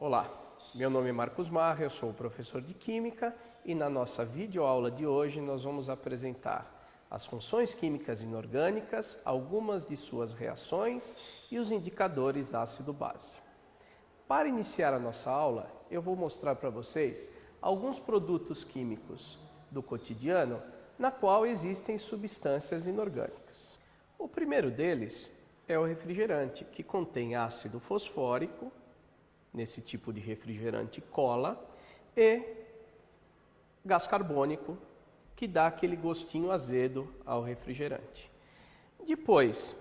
Olá, meu nome é Marcos Marra, eu sou professor de Química e na nossa videoaula de hoje nós vamos apresentar as funções químicas inorgânicas, algumas de suas reações e os indicadores da ácido-base. Para iniciar a nossa aula, eu vou mostrar para vocês alguns produtos químicos do cotidiano na qual existem substâncias inorgânicas. O primeiro deles é o refrigerante, que contém ácido fosfórico, nesse tipo de refrigerante cola, e gás carbônico, que dá aquele gostinho azedo ao refrigerante. Depois,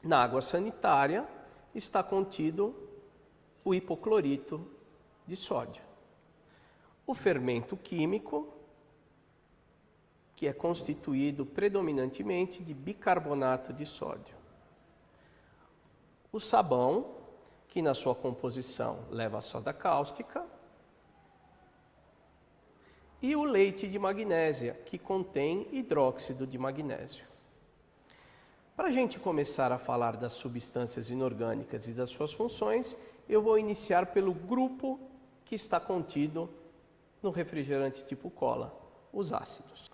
na água sanitária, está contido o hipoclorito de sódio. O fermento químico, que é constituído predominantemente de bicarbonato de sódio. O sabão, que na sua composição leva a soda cáustica. E o leite de magnésia, que contém hidróxido de magnésio. Para a gente começar a falar das substâncias inorgânicas e das suas funções, eu vou iniciar pelo grupo que está contido no refrigerante tipo cola, os ácidos.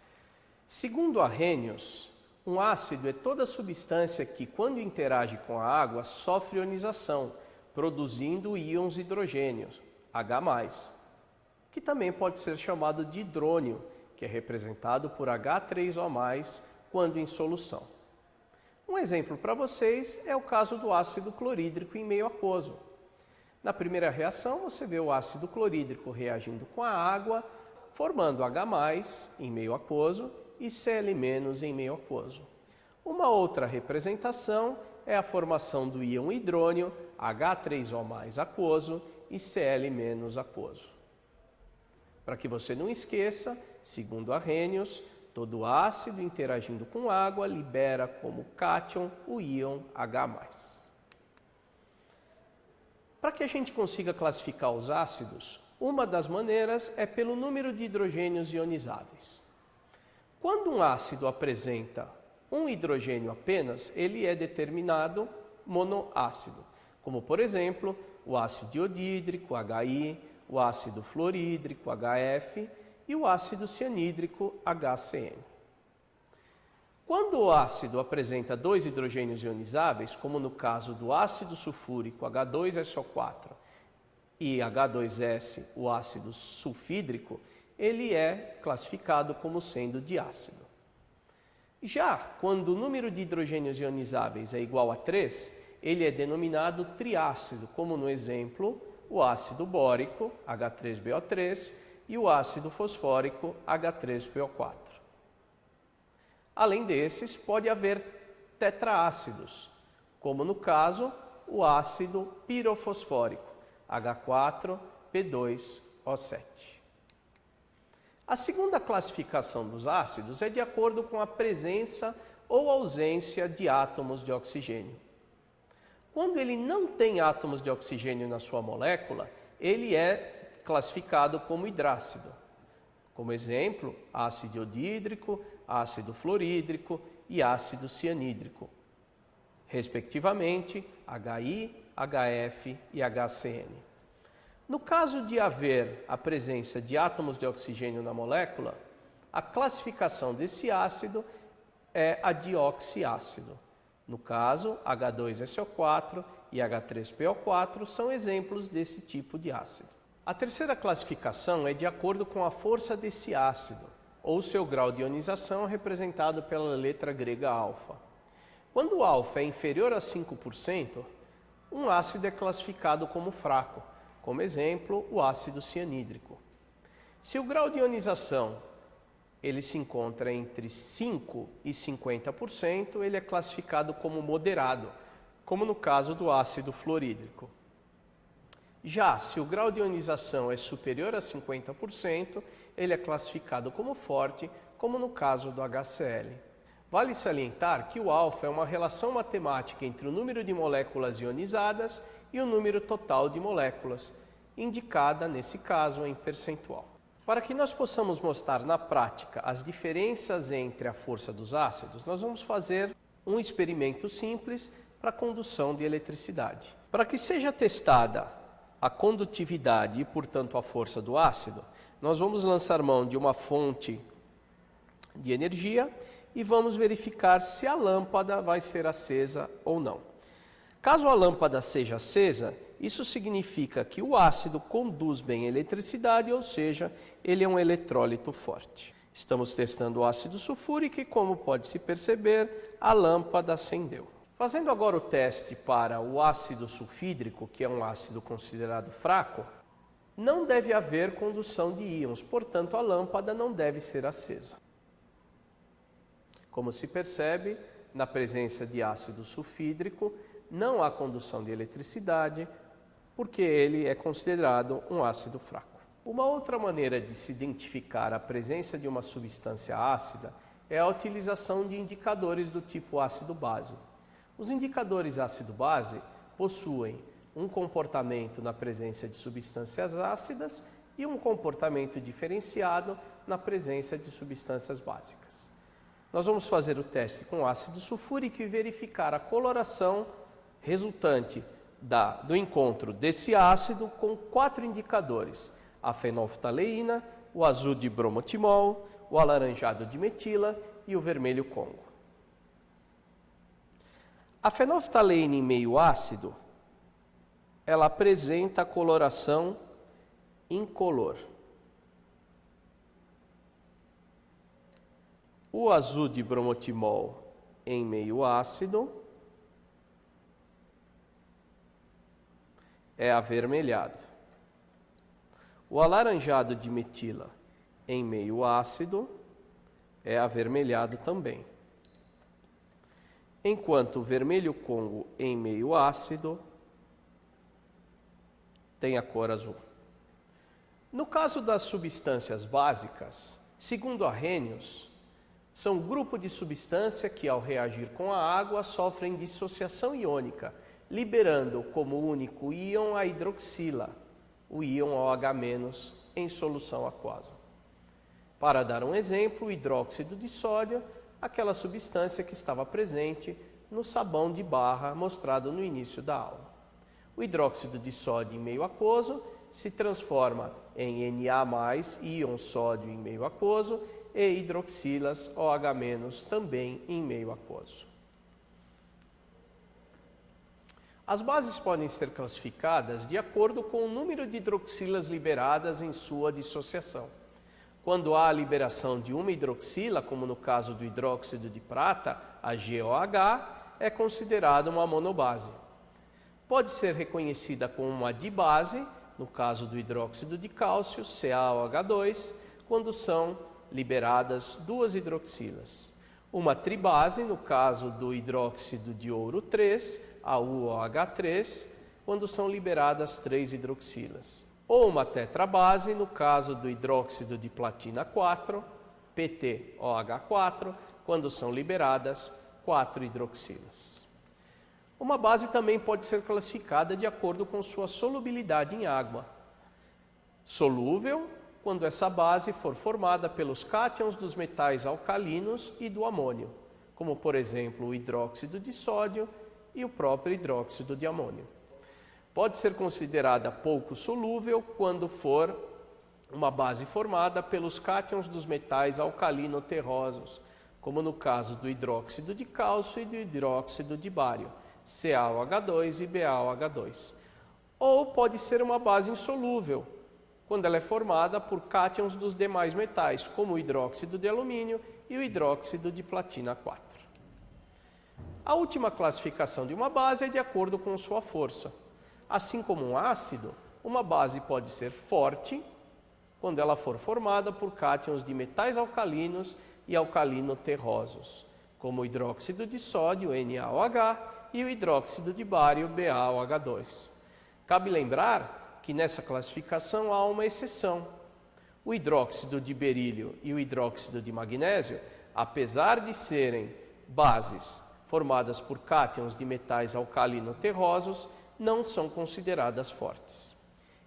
Segundo Arrhenius, um ácido é toda substância que, quando interage com a água, sofre ionização, produzindo íons hidrogênios, H+, que também pode ser chamado de hidrônio, que é representado por H3O+, quando em solução. Um exemplo para vocês é o caso do ácido clorídrico em meio aquoso. Na primeira reação, você vê o ácido clorídrico reagindo com a água, formando H+ em meio aquoso e Cl- em meio aquoso. Uma outra representação é a formação do íon hidrônio, H3O+ aquoso e Cl- aquoso. Para que você não esqueça, segundo Arrhenius, todo ácido interagindo com água libera como cátion o íon H+. Para que a gente consiga classificar os ácidos, uma das maneiras é pelo número de hidrogênios ionizáveis. Quando um ácido apresenta um hidrogênio apenas, ele é determinado monoácido, como por exemplo o ácido iodídrico, HI, o ácido fluorídrico, HF, e o ácido cianídrico, HCN. Quando o ácido apresenta dois hidrogênios ionizáveis, como no caso do ácido sulfúrico, H2SO4, e H2S, o ácido sulfídrico, ele é classificado como sendo diácido. Já quando o número de hidrogênios ionizáveis é igual a 3, ele é denominado triácido, como no exemplo, o ácido bórico, H3BO3, e o ácido fosfórico, H3PO4. Além desses, pode haver tetraácidos, como no caso, o ácido pirofosfórico, H4P2O7. A segunda classificação dos ácidos é de acordo com a presença ou ausência de átomos de oxigênio. Quando ele não tem átomos de oxigênio na sua molécula, ele é classificado como hidrácido. Como exemplo, ácido iodídrico, ácido fluorídrico e ácido cianídrico, respectivamente HI, HF e HCN. No caso de haver a presença de átomos de oxigênio na molécula, a classificação desse ácido é a dioxiácido. No caso, H2SO4 e H3PO4 são exemplos desse tipo de ácido. A terceira classificação é de acordo com a força desse ácido, ou seu grau de ionização representado pela letra grega alfa. Quando o alfa é inferior a 5%, um ácido é classificado como fraco, como exemplo, o ácido cianídrico. Se o grau de ionização ele se encontra entre 5% e 50%, ele é classificado como moderado, como no caso do ácido fluorídrico. Já se o grau de ionização é superior a 50%, ele é classificado como forte, como no caso do HCl. Vale salientar que o alfa é uma relação matemática entre o número de moléculas ionizadas e o número total de moléculas, indicada, nesse caso, em percentual. Para que nós possamos mostrar na prática as diferenças entre a força dos ácidos, nós vamos fazer um experimento simples para a condução de eletricidade. Para que seja testada a condutividade e, portanto, a força do ácido, nós vamos lançar mão de uma fonte de energia e vamos verificar se a lâmpada vai ser acesa ou não. Caso a lâmpada seja acesa, isso significa que o ácido conduz bem a eletricidade, ou seja, ele é um eletrólito forte. Estamos testando o ácido sulfúrico e, como pode-se perceber, a lâmpada acendeu. Fazendo agora o teste para o ácido sulfídrico, que é um ácido considerado fraco, não deve haver condução de íons, portanto a lâmpada não deve ser acesa. Como se percebe, na presença de ácido sulfídrico, não há condução de eletricidade, porque ele é considerado um ácido fraco. Uma outra maneira de se identificar a presença de uma substância ácida é a utilização de indicadores do tipo ácido-base. Os indicadores ácido-base possuem um comportamento na presença de substâncias ácidas e um comportamento diferenciado na presença de substâncias básicas. Nós vamos fazer o teste com ácido sulfúrico e verificar a coloração resultante do encontro desse ácido com 4 indicadores: a fenolftaleína, o azul de bromotimol, o alaranjado de metila e o vermelho congo. A fenolftaleína em meio ácido, ela apresenta a coloração incolor. O azul de bromotimol em meio ácido é avermelhado. O alaranjado de metila em meio ácido é avermelhado também. Enquanto o vermelho congo em meio ácido tem a cor azul. No caso das substâncias básicas, segundo Arrhenius, são um grupo de substância que, ao reagir com a água, sofrem dissociação iônica, liberando como único íon a hidroxila, o íon OH- em solução aquosa. Para dar um exemplo, o hidróxido de sódio, aquela substância que estava presente no sabão de barra mostrado no início da aula. O hidróxido de sódio em meio aquoso se transforma em Na+, íon sódio em meio aquoso, e hidroxilas OH- também em meio aquoso. As bases podem ser classificadas de acordo com o número de hidroxilas liberadas em sua dissociação. Quando há a liberação de uma hidroxila, como no caso do hidróxido de prata, AgOH, é considerada uma monobase. Pode ser reconhecida como uma dibase, no caso do hidróxido de cálcio, CaOH2, quando são liberadas 2 hidroxilas. Uma tribase, no caso do hidróxido de ouro 3, AuOH3, quando são liberadas 3 hidroxilas. Ou uma tetrabase, no caso do hidróxido de platina 4, PtOH4, quando são liberadas 4 hidroxilas. Uma base também pode ser classificada de acordo com sua solubilidade em água. Solúvel, quando essa base for formada pelos cátions dos metais alcalinos e do amônio, como por exemplo o hidróxido de sódio e o próprio hidróxido de amônio. Pode ser considerada pouco solúvel quando for uma base formada pelos cátions dos metais alcalino-terrosos, como no caso do hidróxido de cálcio e do hidróxido de bário, CaOH2 e BaOH2. Ou pode ser uma base insolúvel, quando ela é formada por cátions dos demais metais, como o hidróxido de alumínio e o hidróxido de platina 4. A última classificação de uma base é de acordo com sua força. Assim como um ácido, uma base pode ser forte quando ela for formada por cátions de metais alcalinos e alcalino-terrosos, como o hidróxido de sódio, NaOH, e o hidróxido de bário, BaOH2. Cabe lembrar que nessa classificação há uma exceção. O hidróxido de berílio e o hidróxido de magnésio, apesar de serem bases formadas por cátions de metais alcalino-terrosos, não são consideradas fortes.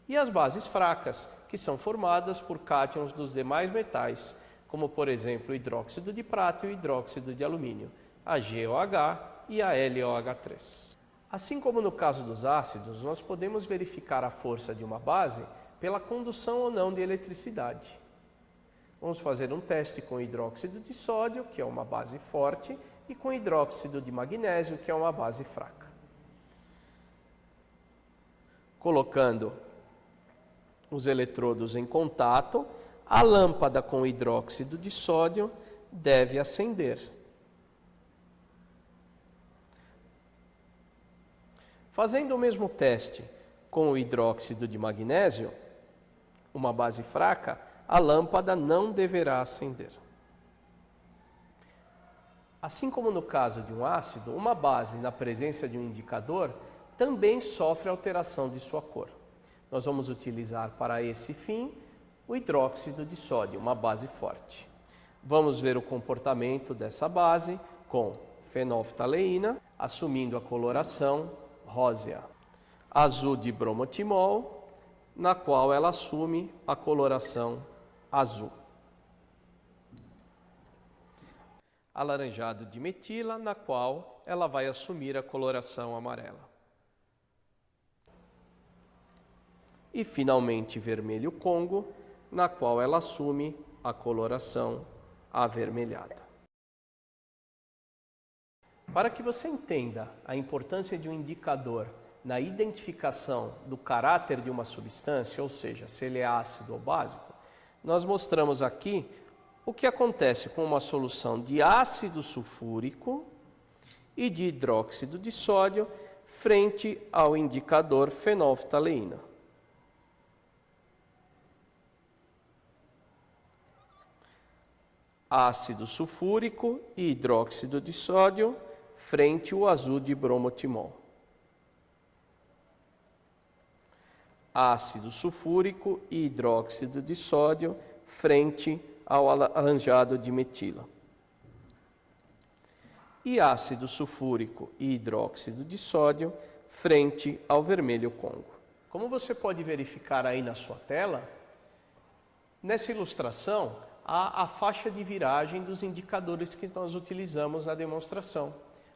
E as bases fracas, que são formadas por cátions dos demais metais, como por exemplo o hidróxido de prata e o hidróxido de alumínio, AgOH e a LOH3. Assim como no caso dos ácidos, nós podemos verificar a força de uma base pela condução ou não de eletricidade. Vamos fazer um teste com hidróxido de sódio, que é uma base forte, e com hidróxido de magnésio, que é uma base fraca. Colocando os eletrodos em contato, a lâmpada com hidróxido de sódio deve acender. Fazendo o mesmo teste com o hidróxido de magnésio, uma base fraca, a lâmpada não deverá acender. Assim como no caso de um ácido, uma base na presença de um indicador também sofre alteração de sua cor. Nós vamos utilizar para esse fim o hidróxido de sódio, uma base forte. Vamos ver o comportamento dessa base com fenolftaleína, assumindo a coloração rósea. Azul de bromotimol, na qual ela assume a coloração azul. Alaranjado de metila, na qual ela vai assumir a coloração amarela. E finalmente vermelho Congo, na qual ela assume a coloração avermelhada. Para que você entenda a importância de um indicador na identificação do caráter de uma substância, ou seja, se ele é ácido ou básico, nós mostramos aqui o que acontece com uma solução de ácido sulfúrico e de hidróxido de sódio frente ao indicador fenolftaleína. Ácido sulfúrico e hidróxido de sódio frente ao azul de bromotimol. Ácido sulfúrico e hidróxido de sódio frente ao alaranjado de metila. E ácido sulfúrico e hidróxido de sódio frente ao vermelho Congo. Como você pode verificar aí na sua tela, nessa ilustração há a faixa de viragem dos indicadores que nós utilizamos na demonstração.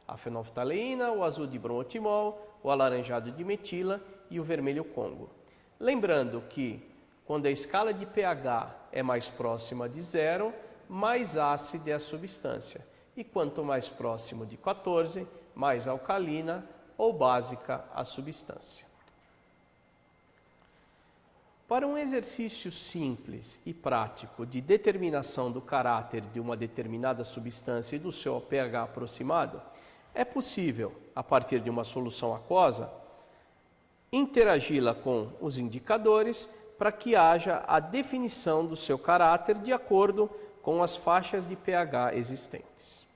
A fenolftaleína, o azul de bromotimol, o alaranjado de metila e o vermelho Congo. Lembrando que quando a escala de pH é mais próxima de 0, mais ácida é a substância. E quanto mais próximo de 14, mais alcalina ou básica a substância. Para um exercício simples e prático de determinação do caráter de uma determinada substância e do seu pH aproximado, é possível, a partir de uma solução aquosa, interagi-la com os indicadores para que haja a definição do seu caráter de acordo com as faixas de pH existentes.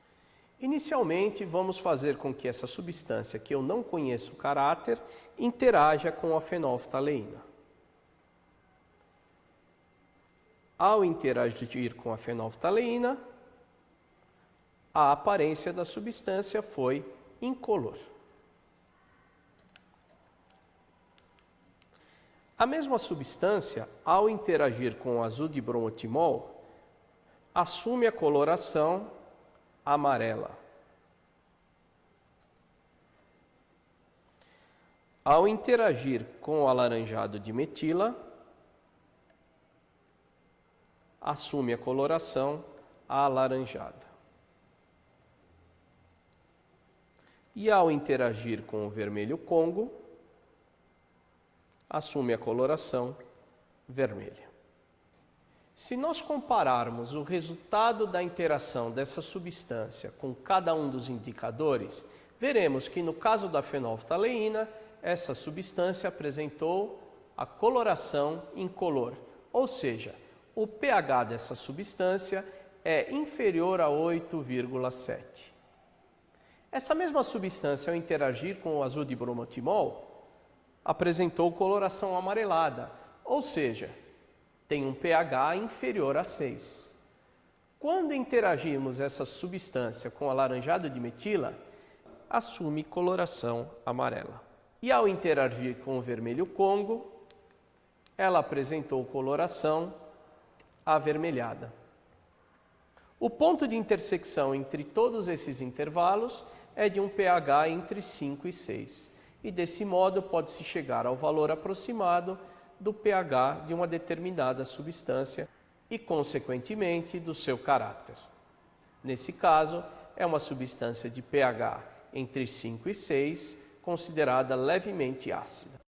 Inicialmente, vamos fazer com que essa substância, que eu não conheço o caráter, interaja com a fenolftaleína. Ao interagir com a fenolftaleína, a aparência da substância foi incolor. A mesma substância, ao interagir com o azul de bromotimol, assume a coloração amarela. Ao interagir com o alaranjado de metila, assume a coloração alaranjada. E ao interagir com o vermelho Congo, assume a coloração vermelha. Se nós compararmos o resultado da interação dessa substância com cada um dos indicadores, veremos que no caso da fenolftaleína, essa substância apresentou a coloração incolor, ou seja, o pH dessa substância é inferior a 8,7. Essa mesma substância, ao interagir com o azul de bromotimol, apresentou coloração amarelada, ou seja, tem um pH inferior a 6. Quando interagirmos essa substância com o alaranjado de metila, assume coloração amarela. E ao interagir com o vermelho Congo, ela apresentou coloração avermelhada. O ponto de intersecção entre todos esses intervalos é de um pH entre 5 e 6. E desse modo pode-se chegar ao valor aproximado do pH de uma determinada substância e, consequentemente, do seu caráter. Nesse caso, é uma substância de pH entre 5 e 6, considerada levemente ácida.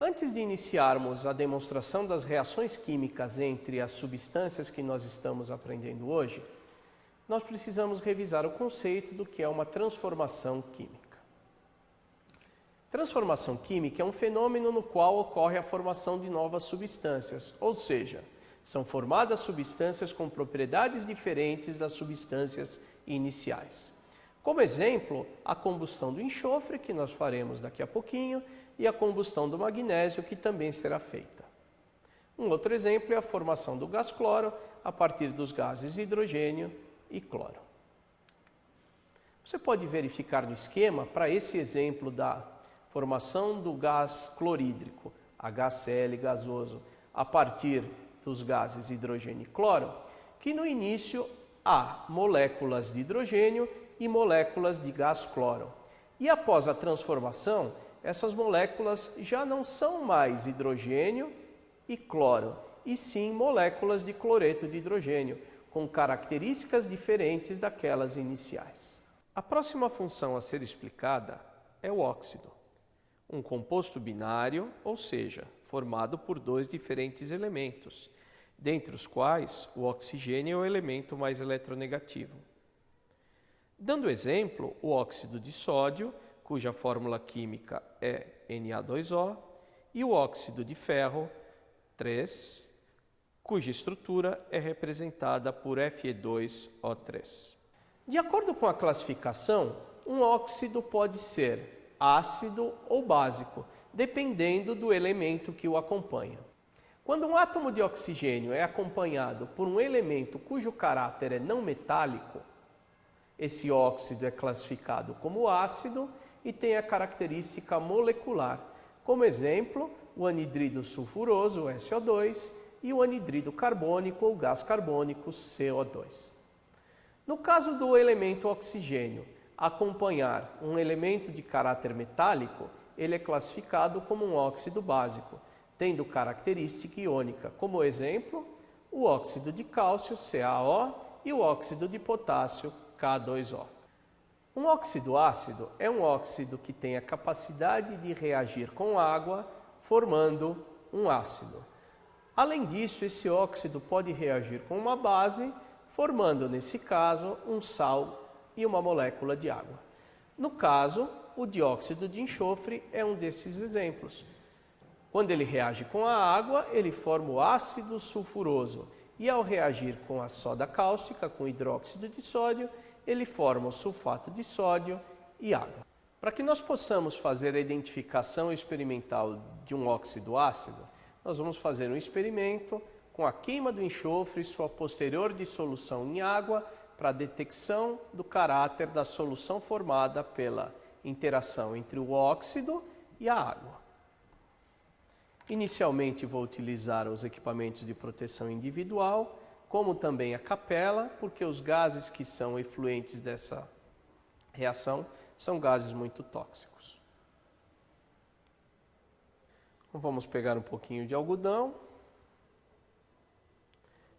Antes de iniciarmos a demonstração das reações químicas entre as substâncias que nós estamos aprendendo hoje, nós precisamos revisar o conceito do que é uma transformação química. Transformação química é um fenômeno no qual ocorre a formação de novas substâncias, ou seja, são formadas substâncias com propriedades diferentes das substâncias iniciais. Como exemplo, a combustão do enxofre, que nós faremos daqui a pouquinho, e a combustão do magnésio, que também será feita. Um outro exemplo é a formação do gás cloro a partir dos gases hidrogênio e cloro. Você pode verificar no esquema, para esse exemplo da formação do gás clorídrico, HCl gasoso, a partir dos gases hidrogênio e cloro, que no início há moléculas de hidrogênio e moléculas de gás cloro. E após a transformação, essas moléculas já não são mais hidrogênio e cloro, e sim moléculas de cloreto de hidrogênio, com características diferentes daquelas iniciais. A próxima função a ser explicada é o óxido, um composto binário, ou seja, formado por dois diferentes elementos, dentre os quais o oxigênio é o elemento mais eletronegativo. Dando exemplo, o óxido de sódio, cuja fórmula química é Na2O, e o óxido de ferro, 3, cuja estrutura é representada por Fe2O3. De acordo com a classificação, um óxido pode ser ácido ou básico, dependendo do elemento que o acompanha. Quando um átomo de oxigênio é acompanhado por um elemento cujo caráter é não metálico, esse óxido é classificado como ácido e tem a característica molecular. Como exemplo, o anidrido sulfuroso, o SO2, e o anidrido carbônico ou gás carbônico, CO2. No caso do elemento oxigênio acompanhar um elemento de caráter metálico, ele é classificado como um óxido básico, tendo característica iônica. Como exemplo, o óxido de cálcio, CaO, e o óxido de potássio, K2O. Um óxido ácido é um óxido que tem a capacidade de reagir com água, formando um ácido. Além disso, esse óxido pode reagir com uma base, formando, nesse caso, um sal e uma molécula de água. No caso, o dióxido de enxofre é um desses exemplos. Quando ele reage com a água, ele forma o ácido sulfuroso e, ao reagir com a soda cáustica, com hidróxido de sódio, ele forma o sulfato de sódio e água. Para que nós possamos fazer a identificação experimental de um óxido ácido, nós vamos fazer um experimento com a queima do enxofre e sua posterior dissolução em água para a detecção do caráter da solução formada pela interação entre o óxido e a água. Inicialmente vou utilizar os equipamentos de proteção individual, como também a capela, porque os gases que são efluentes dessa reação são gases muito tóxicos. Então, vamos pegar um pouquinho de algodão,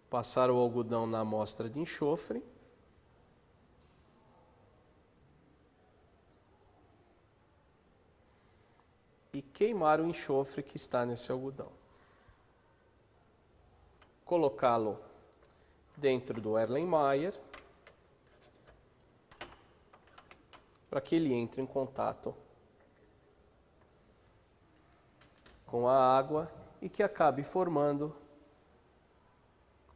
passar o algodão na amostra de enxofre, e queimar o enxofre que está nesse algodão. Colocá-lo dentro do Erlenmeyer para que ele entre em contato com a água e que acabe formando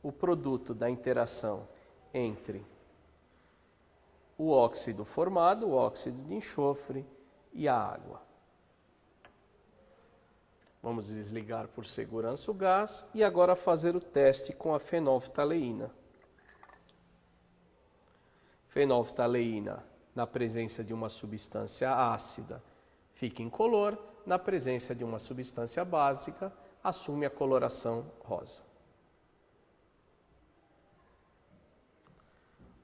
o produto da interação entre o óxido formado, o óxido de enxofre e a água. Vamos desligar por segurança o gás e agora fazer o teste com a fenolftaleína. Fenolftaleína, na presença de uma substância ácida, fica incolor, na presença de uma substância básica, assume a coloração rosa.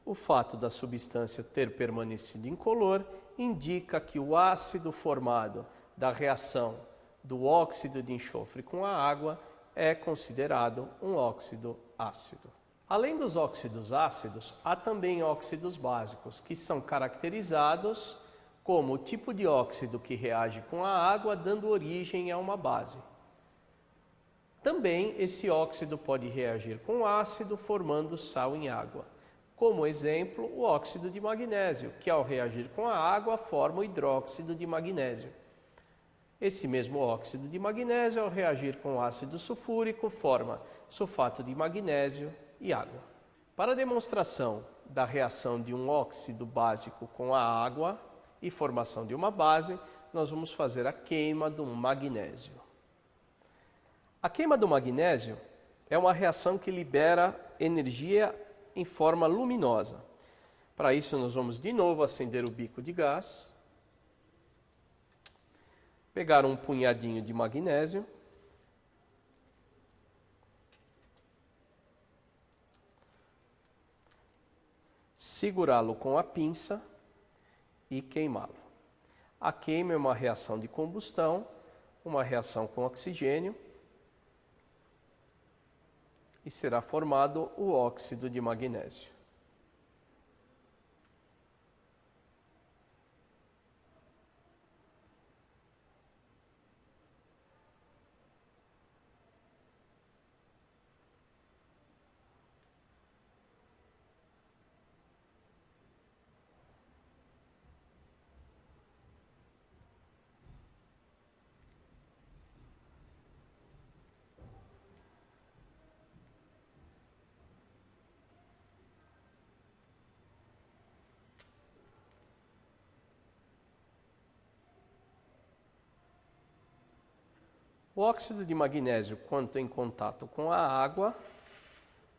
O fato da substância ter permanecido incolor indica que o ácido formado da reação do óxido de enxofre com a água é considerado um óxido ácido. Além dos óxidos ácidos, há também óxidos básicos, que são caracterizados como o tipo de óxido que reage com a água, dando origem a uma base. Também esse óxido pode reagir com ácido, formando sal em água. Como exemplo, o óxido de magnésio, que ao reagir com a água forma o hidróxido de magnésio. Esse mesmo óxido de magnésio, ao reagir com ácido sulfúrico, forma sulfato de magnésio e água. Para a demonstração da reação de um óxido básico com a água e formação de uma base, nós vamos fazer a queima do magnésio. A queima do magnésio é uma reação que libera energia em forma luminosa. Para isso, nós vamos de novo acender o bico de gás, pegar um punhadinho de magnésio, segurá-lo com a pinça e queimá-lo. A queima é uma reação de combustão, uma reação com oxigênio, e será formado o óxido de magnésio. O óxido de magnésio, quando em contato com a água,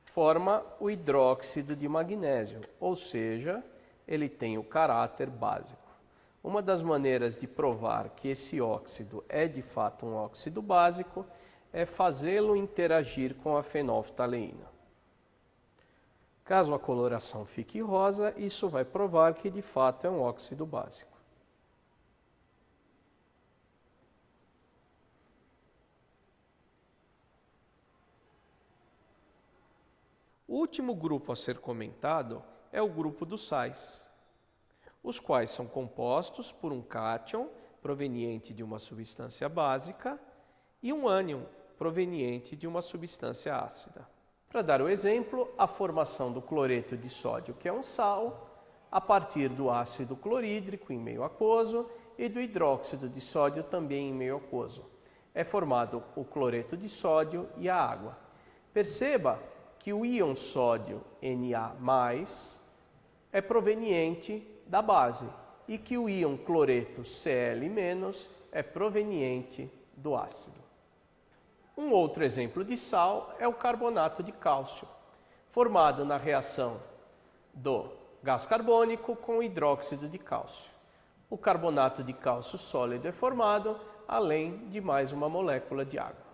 forma o hidróxido de magnésio, ou seja, ele tem o caráter básico. Uma das maneiras de provar que esse óxido é de fato um óxido básico é fazê-lo interagir com a fenolftaleína. Caso a coloração fique rosa, isso vai provar que de fato é um óxido básico. O último grupo a ser comentado é o grupo dos sais, os quais são compostos por um cátion proveniente de uma substância básica e um ânion proveniente de uma substância ácida. Para dar o exemplo, a formação do cloreto de sódio, que é um sal, a partir do ácido clorídrico em meio aquoso e do hidróxido de sódio também em meio aquoso. É formado o cloreto de sódio e a água. Perceba que o íon sódio Na+ é proveniente da base e que o íon cloreto Cl- é proveniente do ácido. Um outro exemplo de sal é o carbonato de cálcio, formado na reação do gás carbônico com o hidróxido de cálcio. O carbonato de cálcio sólido é formado além de mais uma molécula de água.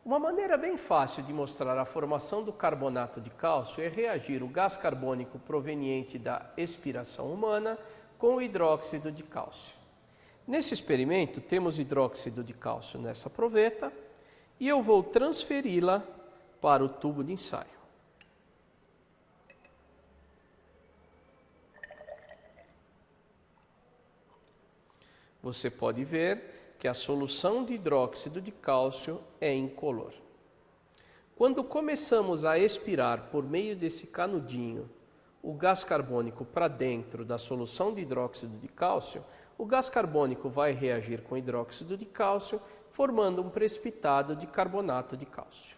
Uma maneira bem fácil de mostrar a formação do carbonato de cálcio é reagir o gás carbônico proveniente da expiração humana com o hidróxido de cálcio. Nesse experimento, temos hidróxido de cálcio nessa proveta e eu vou transferi-la para o tubo de ensaio. Você pode ver que a solução de hidróxido de cálcio é incolor. Quando começamos a expirar por meio desse canudinho o gás carbônico para dentro da solução de hidróxido de cálcio, o gás carbônico vai reagir com hidróxido de cálcio, formando um precipitado de carbonato de cálcio.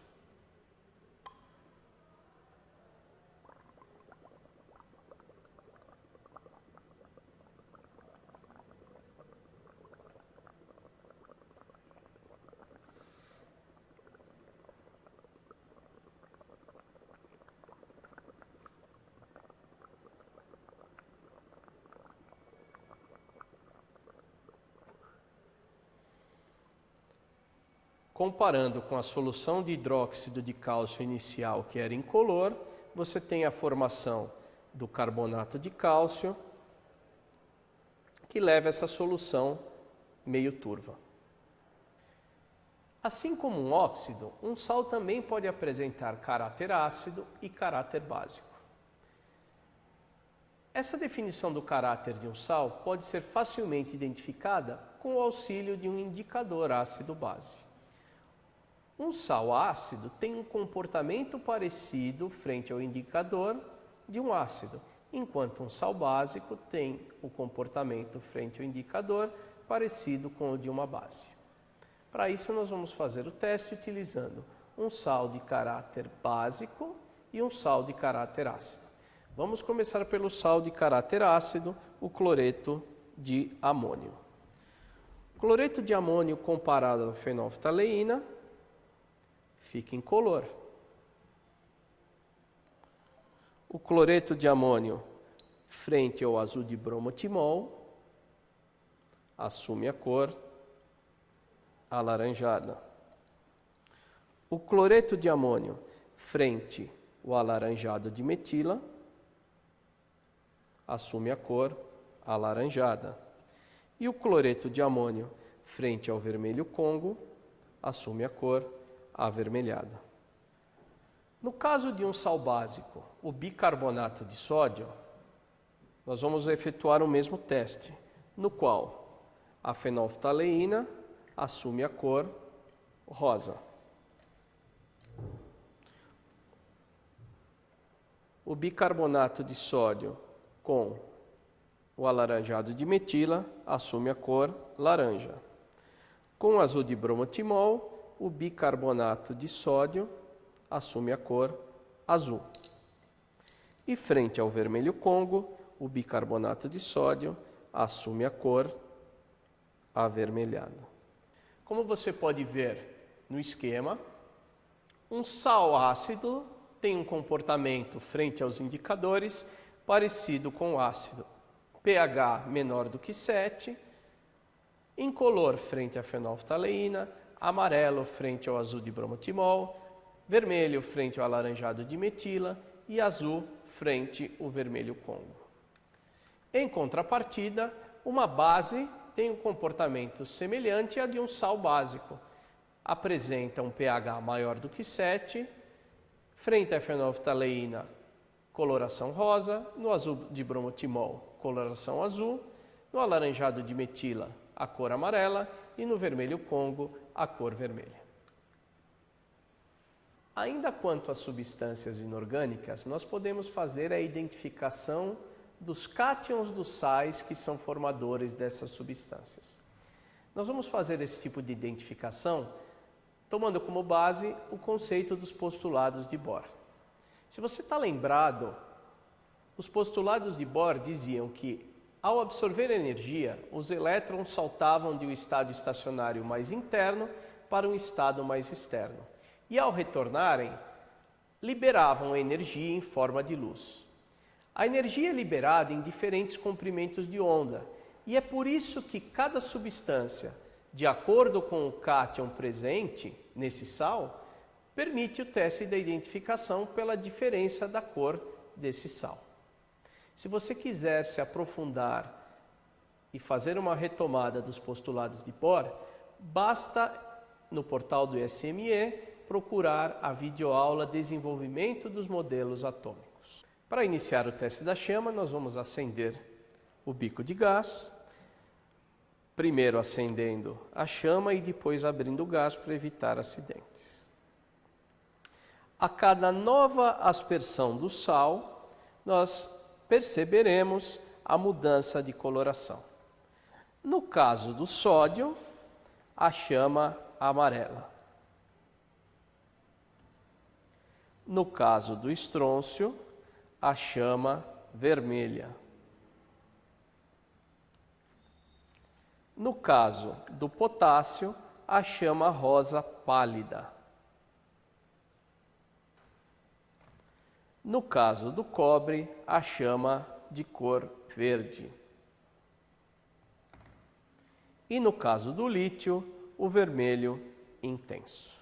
Comparando com a solução de hidróxido de cálcio inicial, que era incolor, você tem a formação do carbonato de cálcio, que leva essa solução meio turva. Assim como um óxido, um sal também pode apresentar caráter ácido e caráter básico. Essa definição do caráter de um sal pode ser facilmente identificada com o auxílio de um indicador ácido-base. Um sal ácido tem um comportamento parecido frente ao indicador de um ácido, enquanto um sal básico tem o comportamento frente ao indicador parecido com o de uma base. Para isso, nós vamos fazer o teste utilizando um sal de caráter básico e um sal de caráter ácido. Vamos começar pelo sal de caráter ácido, o cloreto de amônio. Cloreto de amônio comparado à fenolftaleína fica incolor. O cloreto de amônio frente ao azul de bromotimol assume a cor alaranjada. O cloreto de amônio frente ao alaranjado de metila assume a cor alaranjada. E o cloreto de amônio frente ao vermelho Congo assume a cor avermelhada. No caso de um sal básico, o bicarbonato de sódio, nós vamos efetuar o mesmo teste, no qual a fenolftaleína assume a cor rosa. O bicarbonato de sódio com o alaranjado de metila assume a cor laranja. Com o azul de bromotimol, o bicarbonato de sódio assume a cor azul. E frente ao vermelho Congo, o bicarbonato de sódio assume a cor avermelhada. Como você pode ver no esquema, um sal ácido tem um comportamento frente aos indicadores parecido com o ácido. pH menor do que 7, incolor frente à fenolftaleína, amarelo frente ao azul de bromotimol, vermelho frente ao alaranjado de metila e azul frente ao vermelho Congo. Em contrapartida, uma base tem um comportamento semelhante a de um sal básico. Apresenta um pH maior do que 7, frente à fenolftaleína, coloração rosa, no azul de bromotimol, coloração azul, no alaranjado de metila, a cor amarela e no vermelho Congo, a cor vermelha. Ainda quanto às substâncias inorgânicas, nós podemos fazer a identificação dos cátions dos sais que são formadores dessas substâncias. Nós vamos fazer esse tipo de identificação tomando como base o conceito dos postulados de Bohr. Se você está lembrado, os postulados de Bohr diziam que, ao absorver energia, os elétrons saltavam de um estado estacionário mais interno para um estado mais externo. E, ao retornarem, liberavam energia em forma de luz. A energia é liberada em diferentes comprimentos de onda, e é por isso que cada substância, de acordo com o cátion presente nesse sal, permite o teste da identificação pela diferença da cor desse sal. Se você quiser se aprofundar e fazer uma retomada dos postulados de Bohr, basta, no portal do ISME, procurar a videoaula Desenvolvimento dos Modelos Atômicos. Para iniciar o teste da chama, nós vamos acender o bico de gás, primeiro acendendo a chama e depois abrindo o gás para evitar acidentes. A cada nova aspersão do sal, nós perceberemos a mudança de coloração. No caso do sódio, a chama amarela. No caso do estrôncio, a chama vermelha. No caso do potássio, a chama rosa pálida. No caso do cobre, a chama de cor verde. E no caso do lítio, o vermelho intenso.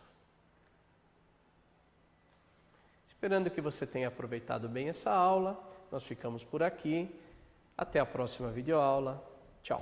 Esperando que você tenha aproveitado bem essa aula, nós ficamos por aqui. Até a próxima videoaula. Tchau!